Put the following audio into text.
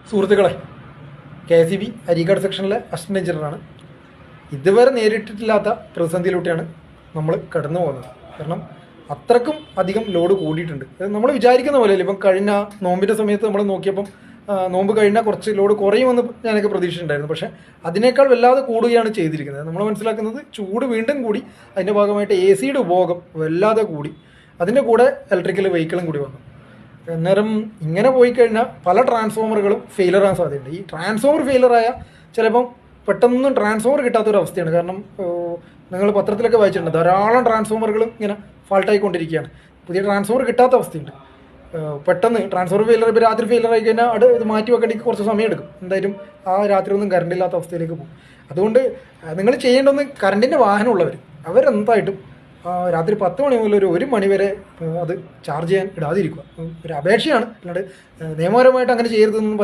സുഹൃത്തുക്കളെ, KCB Areekkad സെക്ഷനിലെ assistant എഞ്ചിനീയറാണ്. ഇതുവരെ നേരിട്ടിട്ടില്ലാത്ത പ്രതിസന്ധിയിലൂടെയാണ് നമ്മൾ കടന്നു പോകുന്നത്. കാരണം അത്രക്കും അധികം ലോഡ് കൂടിയിട്ടുണ്ട്. നമ്മൾ വിചാരിക്കുന്ന പോലെയല്ല. ഇപ്പം കഴിഞ്ഞ നോമ്പിൻ്റെ സമയത്ത് നമ്മൾ നോക്കിയപ്പം നോമ്പ് കഴിഞ്ഞാൽ കുറച്ച് ലോഡ് കുറയുമെന്ന് ഞാനൊക്കെ പ്രതീക്ഷിച്ചിട്ടുണ്ടായിരുന്നു. പക്ഷേ അതിനേക്കാൾ വല്ലാതെ കൂടുകയാണ് ചെയ്തിരിക്കുന്നത്. നമ്മൾ മനസ്സിലാക്കുന്നത് ചൂട് വീണ്ടും കൂടി, അതിൻ്റെ ഭാഗമായിട്ട് AC-യുടെ ഉപഭോഗം വല്ലാതെ കൂടി, അതിൻ്റെ കൂടെ ഇലക്ട്രിക്കൽ വെഹിക്കിളും കൂടി വന്നു. അന്നേരം ഇങ്ങനെ പോയി കഴിഞ്ഞാൽ പല ട്രാൻസ്ഫോമറുകളും ഫെയിലറാകാൻ സാധ്യതയുണ്ട്. ഈ ട്രാൻസ്ഫോമർ ഫെയിലറായ ചിലപ്പം പെട്ടെന്നൊന്നും ട്രാൻസ്ഫോമർ കിട്ടാത്തൊരവസ്ഥയാണ്. കാരണം നിങ്ങൾ പത്രത്തിലൊക്കെ വായിച്ചിട്ടുണ്ട്, ധാരാളം ട്രാൻസ്ഫോമറുകളും ഇങ്ങനെ ഫാൾട്ടായിക്കൊണ്ടിരിക്കുകയാണ്. പുതിയ ട്രാൻസ്ഫോമർ കിട്ടാത്ത അവസ്ഥയുണ്ട്. പെട്ടെന്ന് ട്രാൻസ്ഫോമർ ഫെയിലർ, ഇപ്പോൾ രാത്രി ഫെയിലർ ആയി കഴിഞ്ഞാൽ ഇത് മാറ്റി വെക്കേണ്ടി കുറച്ച് സമയം എടുക്കും. എന്തായാലും ആ രാത്രി ഒന്നും കറണ്ട് ഇല്ലാത്ത അവസ്ഥയിലേക്ക് പോകും. അതുകൊണ്ട് നിങ്ങൾ ചെയ്യേണ്ടത്, കറണ്ടിൻ്റെ വാഹനമുള്ളവർ അവരെന്തായിട്ടും രാത്രി 10 മണി മുതൽ ഒരു 1 മണി വരെ അത് ചാർജ് ചെയ്യാൻ ഇടാതിരിക്കുക. ഒരു അപേക്ഷയാണ്, അല്ലാണ്ട് നിയമപരമായിട്ട് അങ്ങനെ ചെയ്യരുതെന്ന് പറയാൻ